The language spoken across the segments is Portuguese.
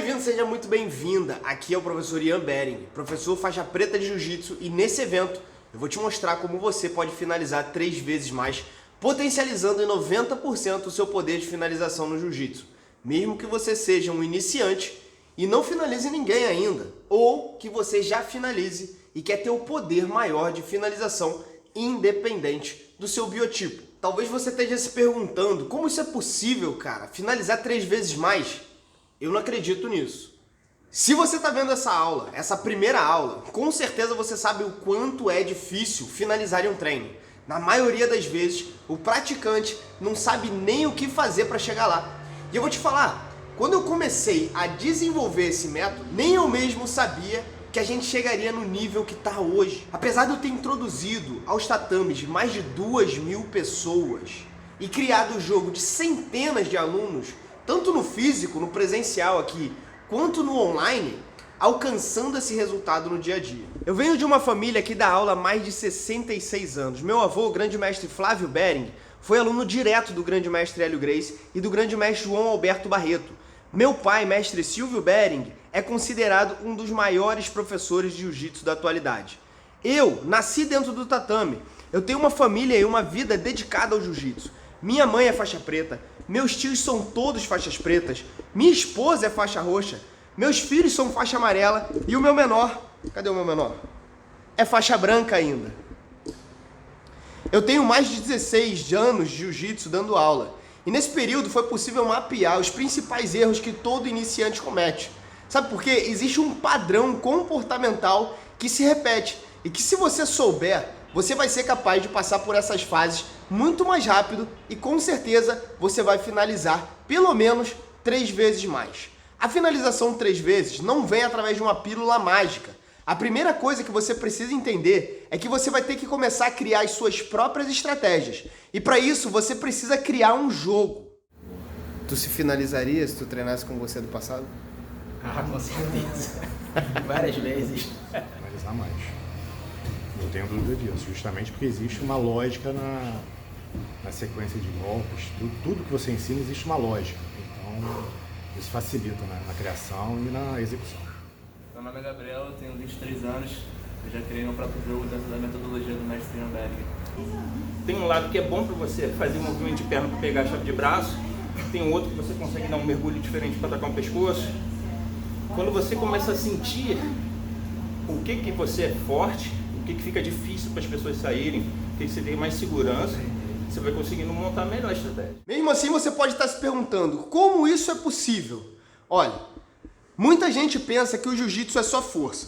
bem-vindo, seja muito bem-vinda. Aqui é o professor Ian Bering, professor faixa preta de Jiu-Jitsu, e nesse evento eu vou te mostrar como você pode finalizar 3 vezes mais, potencializando em 90% o seu poder de finalização no Jiu-Jitsu. Mesmo que você seja um iniciante e não finalize ninguém ainda, ou que você já finalize e quer ter o poder maior de finalização independente do seu biotipo. Talvez você esteja se perguntando, como isso é possível, cara? Finalizar 3 vezes mais? Eu não acredito nisso. Se você está vendo essa aula, essa primeira aula, com certeza você sabe o quanto é difícil finalizar em um treino. Na maioria das vezes, o praticante não sabe nem o que fazer para chegar lá. E eu vou te falar, quando eu comecei a desenvolver esse método, nem eu mesmo sabia que a gente chegaria no nível que está hoje. Apesar de eu ter introduzido aos tatames mais de 2.000 pessoas e criado o jogo de centenas de alunos, tanto no físico, no presencial aqui, quanto no online, alcançando esse resultado no dia a dia. Eu venho de uma família que dá aula há mais de 66 anos. Meu avô, o grande mestre Flávio Bering, foi aluno direto do grande mestre Hélio Gracie e do grande mestre João Alberto Barreto. Meu pai, mestre Silvio Bering, é considerado um dos maiores professores de jiu-jitsu da atualidade. Eu nasci dentro do tatame. Eu tenho uma família e uma vida dedicada ao jiu-jitsu. Minha mãe é faixa preta, meus tios são todos faixas pretas, minha esposa é faixa roxa, meus filhos são faixa amarela e o meu menor, cadê o meu menor? É faixa branca ainda. Eu tenho mais de 16 anos de jiu-jitsu dando aula e nesse período foi possível mapear os principais erros que todo iniciante comete. Sabe por quê? Existe um padrão comportamental que se repete e que, se você souber, você vai ser capaz de passar por essas fases muito mais rápido e com certeza você vai finalizar pelo menos 3 vezes mais. A finalização 3 vezes não vem através de uma pílula mágica. A primeira coisa que você precisa entender é que você vai ter que começar a criar as suas próprias estratégias. E para isso você precisa criar um jogo. Tu se finalizaria se tu treinasse com você do passado? Ah, com certeza. Várias vezes. Finalizar mais. Não tenho dúvida disso, justamente porque existe uma lógica na sequência de golpes. Tudo que você ensina existe uma lógica. Então, isso facilita na criação e na execução. Meu nome é Gabriel, eu tenho 23 anos. Eu já criei meu próprio jogo dentro da metodologia do mestre Ian Bering. Tem um lado que é bom para você fazer um movimento de perna para pegar a chave de braço. Tem um outro que você consegue dar um mergulho diferente para atacar um pescoço. Quando você começa a sentir o que você é forte, o que fica difícil para as pessoas saírem, o que você tem mais segurança, você vai conseguindo montar a melhor estratégia. Mesmo assim, você pode estar se perguntando, como isso é possível? Olha, muita gente pensa que o jiu-jitsu é só força.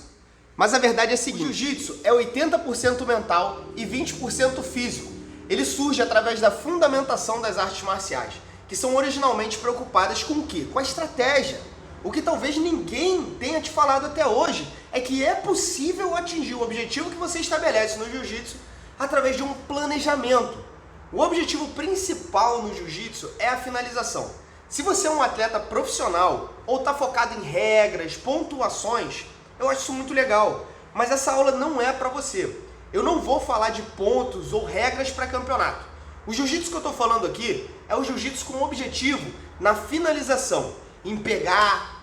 Mas a verdade é a seguinte, o jiu-jitsu é 80% mental e 20% físico. Ele surge através da fundamentação das artes marciais, que são originalmente preocupadas com o quê? Com a estratégia. O que talvez ninguém tenha te falado até hoje é que é possível atingir o objetivo que você estabelece no jiu-jitsu através de um planejamento. O objetivo principal no jiu-jitsu é a finalização. Se você é um atleta profissional ou está focado em regras, pontuações, eu acho isso muito legal. Mas essa aula não é para você. Eu não vou falar de pontos ou regras para campeonato. O jiu-jitsu que eu estou falando aqui é o jiu-jitsu com objetivo na finalização, em pegar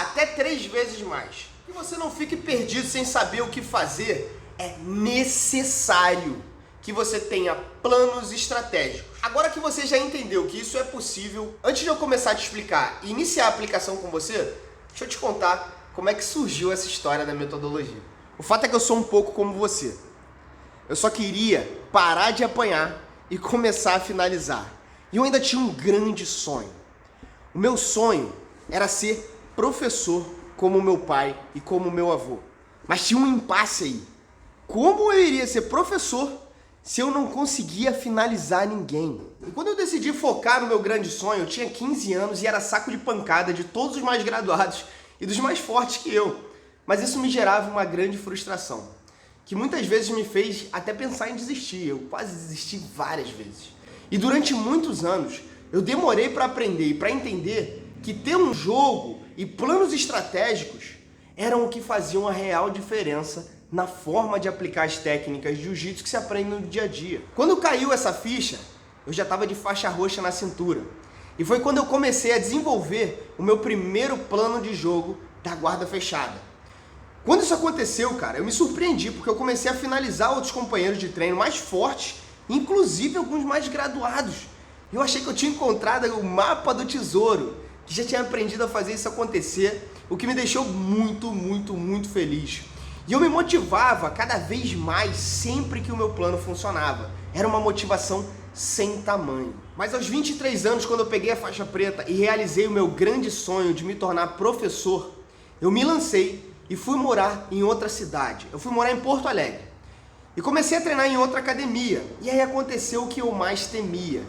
até 3 vezes mais. E você não fique perdido sem saber o que fazer. É necessário que você tenha planos estratégicos. Agora que você já entendeu que isso é possível, antes de eu começar a te explicar e iniciar a aplicação com você, deixa eu te contar como é que surgiu essa história da metodologia. O fato é que eu sou um pouco como você. Eu só queria parar de apanhar e começar a finalizar. E eu ainda tinha um grande sonho. O meu sonho era ser professor como meu pai e como meu avô. Mas tinha um impasse aí. Como eu iria ser professor se eu não conseguia finalizar ninguém? E quando eu decidi focar no meu grande sonho, eu tinha 15 anos e era saco de pancada de todos os mais graduados e dos mais fortes que eu. Mas isso me gerava uma grande frustração, que muitas vezes me fez até pensar em desistir. Eu quase desisti várias vezes. E durante muitos anos, eu demorei para aprender e para entender que ter um jogo e planos estratégicos eram o que faziam a real diferença na forma de aplicar as técnicas de jiu-jitsu que se aprende no dia a dia. Quando caiu essa ficha, eu já estava de faixa roxa na cintura. E foi quando eu comecei a desenvolver o meu primeiro plano de jogo da guarda fechada. Quando isso aconteceu, cara, eu me surpreendi, porque eu comecei a finalizar outros companheiros de treino mais fortes, inclusive alguns mais graduados. Eu achei que eu tinha encontrado o mapa do tesouro, que já tinha aprendido a fazer isso acontecer, o que me deixou muito feliz. E eu me motivava cada vez mais sempre que o meu plano funcionava. Era uma motivação sem tamanho. Mas aos 23 anos, quando eu peguei a faixa preta e realizei o meu grande sonho de me tornar professor, eu me lancei e fui morar em outra cidade. Eu fui morar em Porto Alegre. E comecei a treinar em outra academia. E aí aconteceu o que eu mais temia.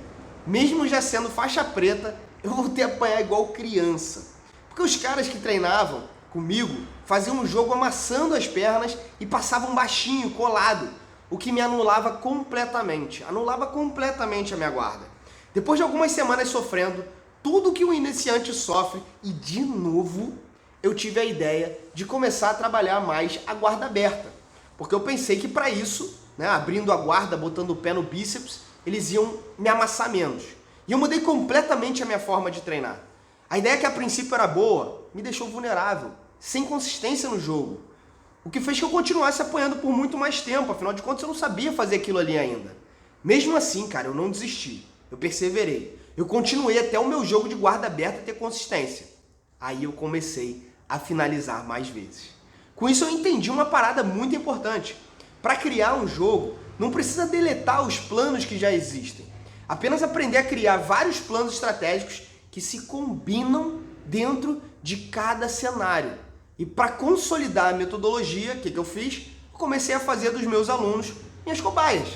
Mesmo já sendo faixa preta, eu voltei a apanhar igual criança. Porque os caras que treinavam comigo faziam um jogo amassando as pernas e passavam baixinho, colado, o que me anulava completamente a minha guarda. Depois de algumas semanas sofrendo tudo que o iniciante sofre, e de novo eu tive a ideia de começar a trabalhar mais a guarda aberta, porque eu pensei que para isso, abrindo a guarda, botando o pé no bíceps, eles iam me amassar menos. E eu mudei completamente a minha forma de treinar. A ideia que a princípio era boa me deixou vulnerável, sem consistência no jogo, o que fez que eu continuasse apanhando por muito mais tempo. Afinal de contas, eu não sabia fazer aquilo ali ainda. Mesmo assim, cara, eu não desisti. Eu perseverei. Eu continuei até o meu jogo de guarda aberta ter consistência. Aí eu comecei a finalizar mais vezes. Com isso eu entendi uma parada muito importante. Para criar um jogo, não precisa deletar os planos que já existem. Apenas aprender a criar vários planos estratégicos que se combinam dentro de cada cenário. E para consolidar a metodologia, o que eu fiz? Eu comecei a fazer dos meus alunos minhas cobaias.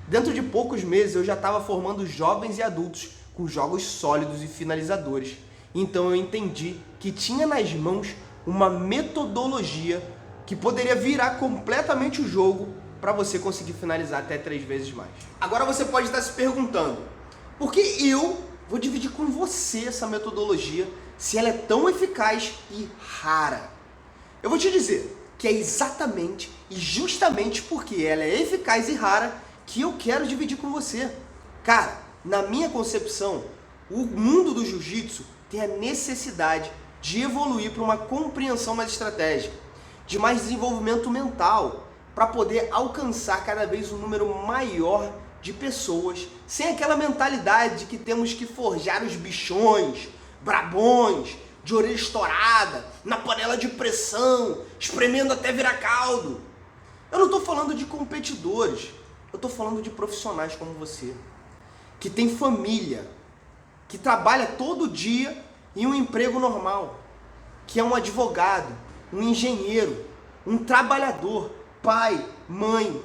Dentro de poucos meses eu já estava formando jovens e adultos com jogos sólidos e finalizadores. Então eu entendi que tinha nas mãos uma metodologia que poderia virar completamente o jogo para você conseguir finalizar até 3 vezes mais. Agora você pode estar se perguntando, por que eu vou dividir com você essa metodologia se ela é tão eficaz e rara? Eu vou te dizer que é exatamente e justamente porque ela é eficaz e rara que eu quero dividir com você. Cara, na minha concepção, o mundo do jiu-jitsu tem a necessidade de evoluir para uma compreensão mais estratégica, de mais desenvolvimento mental, para poder alcançar cada vez um número maior de pessoas, sem aquela mentalidade de que temos que forjar os bichões, brabões, de orelha estourada, na panela de pressão, espremendo até virar caldo. Eu não estou falando de competidores, eu estou falando de profissionais como você, que tem família, que trabalha todo dia em um emprego normal, que é um advogado, um engenheiro, um trabalhador, pai, mãe,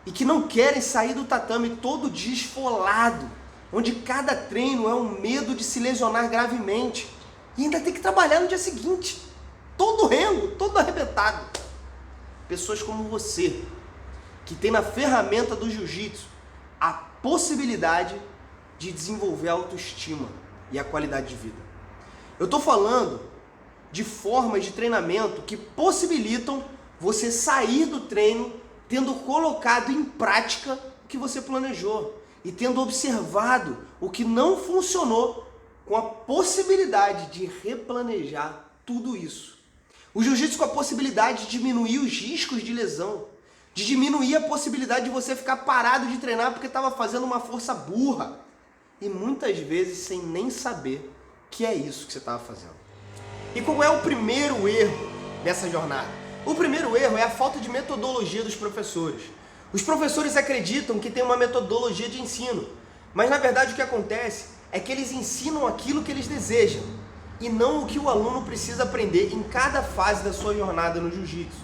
e que não querem sair do tatame todo dia esfolado, onde cada treino é um medo de se lesionar gravemente, e ainda tem que trabalhar no dia seguinte, todo rengo, todo arrebentado. Pessoas como você, que tem na ferramenta do jiu-jitsu a possibilidade de desenvolver a autoestima e a qualidade de vida. Eu estou falando de formas de treinamento que possibilitam você sair do treino tendo colocado em prática o que você planejou e tendo observado o que não funcionou, com a possibilidade de replanejar tudo isso. O jiu-jitsu com a possibilidade de diminuir os riscos de lesão, de diminuir a possibilidade de você ficar parado de treinar porque estava fazendo uma força burra e muitas vezes sem nem saber que é isso que você estava fazendo. E qual é o primeiro erro dessa jornada? O primeiro erro é a falta de metodologia dos professores. Os professores acreditam que tem uma metodologia de ensino, mas na verdade o que acontece é que eles ensinam aquilo que eles desejam e não o que o aluno precisa aprender em cada fase da sua jornada no jiu-jitsu.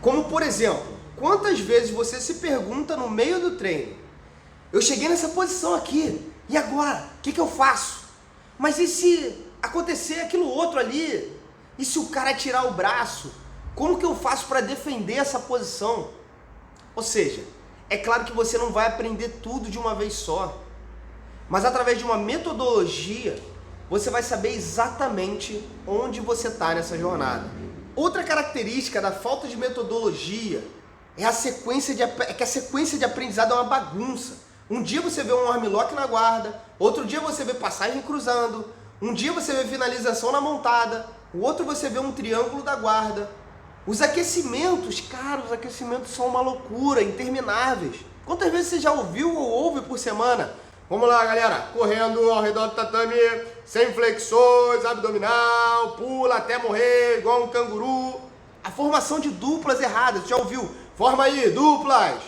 Como por exemplo, quantas vezes você se pergunta no meio do treino, eu cheguei nessa posição aqui, e agora? O que eu faço? Mas e se acontecer aquilo outro ali? E se o cara tirar o braço? Como que eu faço para defender essa posição? Ou seja, é claro que você não vai aprender tudo de uma vez só, mas através de uma metodologia, você vai saber exatamente onde você está nessa jornada. Outra característica da falta de metodologia é que a sequência de aprendizado é uma bagunça. Um dia você vê um armlock na guarda, outro dia você vê passagem cruzando, um dia você vê finalização na montada, o outro você vê um triângulo da guarda. Os aquecimentos, cara, os aquecimentos são uma loucura, intermináveis. Quantas vezes você já ouviu ou ouve por semana? Vamos lá, galera, correndo ao redor do tatame, sem flexões, abdominal, pula até morrer, igual um canguru. A formação de duplas erradas, você já ouviu? Forma aí, duplas!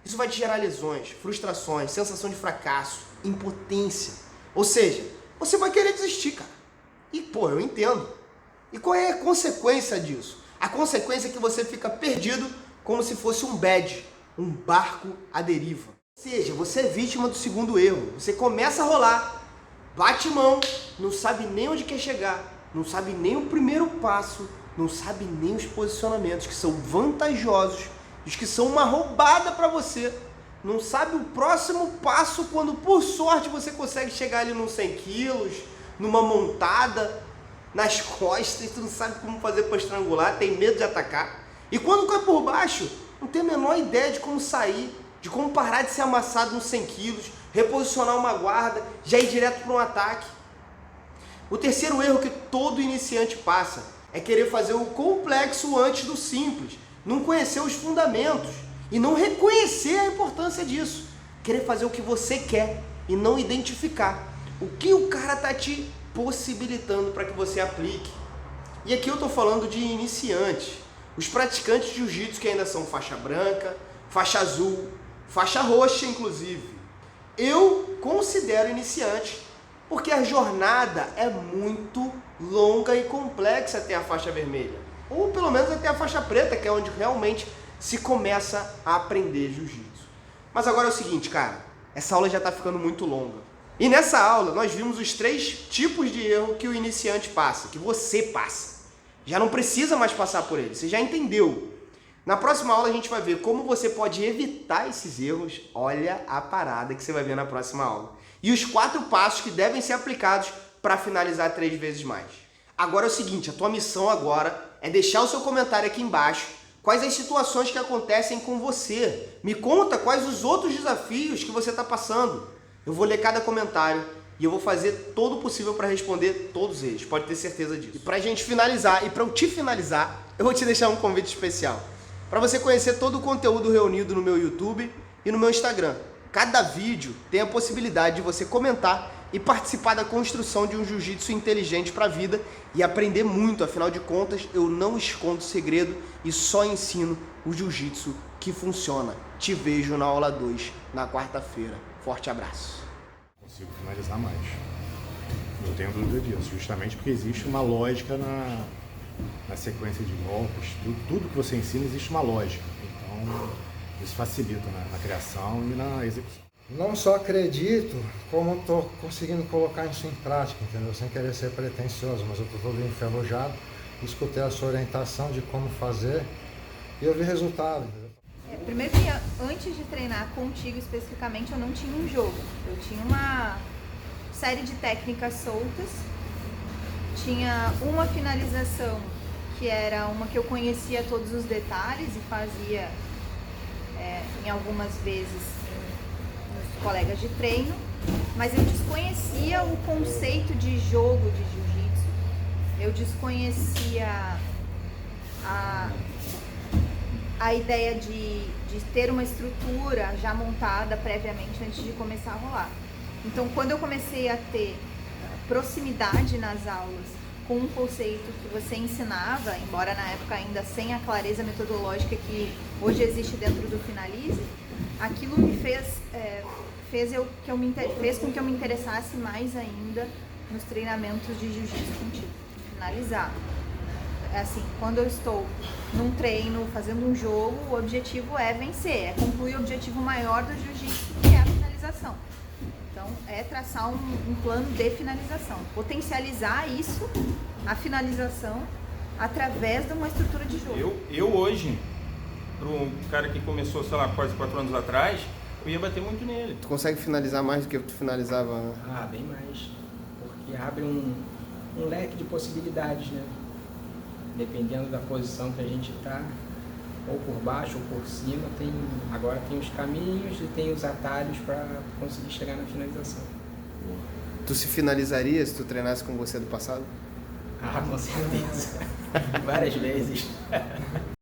Isso vai te gerar lesões, frustrações, sensação de fracasso, impotência. Ou seja, você vai querer desistir, cara. E, pô, eu entendo. E qual é a consequência disso? A consequência é que você fica perdido como se fosse um bad, um barco à deriva. Ou seja, você é vítima do segundo erro. Você começa a rolar, bate mão, não sabe nem onde quer chegar, não sabe nem o primeiro passo, não sabe nem os posicionamentos que são vantajosos, os que são uma roubada para você. Não sabe o próximo passo quando, por sorte, você consegue chegar ali nos 100 quilos, numa montada, nas costas, tu não sabe como fazer para estrangular, tem medo de atacar. E quando cai por baixo, não tem a menor ideia de como sair, de como parar de ser amassado nos 100 quilos, reposicionar uma guarda, já ir direto para um ataque. O terceiro erro que todo iniciante passa é querer fazer o complexo antes do simples, não conhecer os fundamentos e não reconhecer a importância disso. Querer fazer o que você quer e não identificar o que o cara tá te possibilitando para que você aplique. E aqui eu tô falando de iniciantes, os praticantes de jiu-jitsu que ainda são faixa branca, faixa azul, faixa roxa inclusive. Eu considero iniciante porque a jornada é muito longa e complexa até a faixa vermelha, ou pelo menos até a faixa preta, que é onde realmente se começa a aprender jiu-jitsu. Mas agora é o seguinte, cara, essa aula já está ficando muito longa. E nessa aula nós vimos os 3 tipos de erro que o iniciante passa, que você passa. Já não precisa mais passar por ele, você já entendeu. Na próxima aula a gente vai ver como você pode evitar esses erros. Olha a parada que você vai ver na próxima aula. E os 4 passos que devem ser aplicados para finalizar 3 vezes mais. Agora é o seguinte, a tua missão agora é deixar o seu comentário aqui embaixo. Quais as situações que acontecem com você? Me conta quais os outros desafios que você está passando. Eu vou ler cada comentário e eu vou fazer todo o possível para responder todos eles. Pode ter certeza disso. E para a gente finalizar, e para eu te finalizar, eu vou te deixar um convite especial. Para você conhecer todo o conteúdo reunido no meu YouTube e no meu Instagram. Cada vídeo tem a possibilidade de você comentar e participar da construção de um jiu-jitsu inteligente para a vida e aprender muito. Afinal de contas, eu não escondo segredo e só ensino o jiu-jitsu que funciona. Te vejo na aula 2, na quarta-feira. Forte abraço. Consigo finalizar mais. Não tenho dúvida disso, justamente porque existe uma lógica na sequência de golpes. Tudo que você ensina existe uma lógica. Então, isso facilita na criação e na execução. Não só acredito, como estou conseguindo colocar isso em prática, entendeu? Sem querer ser pretensioso, mas eu estou todo enferrujado, escutei a sua orientação de como fazer e eu vi resultado. Primeiro que antes de treinar contigo especificamente, eu não tinha um jogo. Eu tinha uma série de técnicas soltas, tinha uma finalização que era uma que eu conhecia todos os detalhes e fazia em algumas vezes nos colegas de treino, mas eu desconhecia o conceito de jogo de jiu-jitsu, eu desconhecia a ideia de ter uma estrutura já montada previamente antes de começar a rolar. Então, quando eu comecei a ter proximidade nas aulas com um conceito que você ensinava, embora na época ainda sem a clareza metodológica que hoje existe dentro do Finalize, aquilo me fez com que eu me interessasse mais ainda nos treinamentos de jiu-jitsu contigo. Finalizar. Assim, quando eu estou num treino, fazendo um jogo, o objetivo é vencer, é concluir o objetivo maior do jiu-jitsu, que é a finalização. Então, é traçar um plano de finalização, potencializar isso, a finalização, através de uma estrutura de jogo. Eu hoje, para um cara que começou, sei lá, quase 4 anos atrás, eu ia bater muito nele. Tu consegue finalizar mais do que tu finalizava? Ah, bem mais, porque abre um leque de possibilidades, né? Dependendo da posição que a gente está, ou por baixo ou por cima. Agora tem os caminhos e tem os atalhos para conseguir chegar na finalização. Tu se finalizaria se tu treinasse com você do passado? Ah, com certeza. Várias vezes.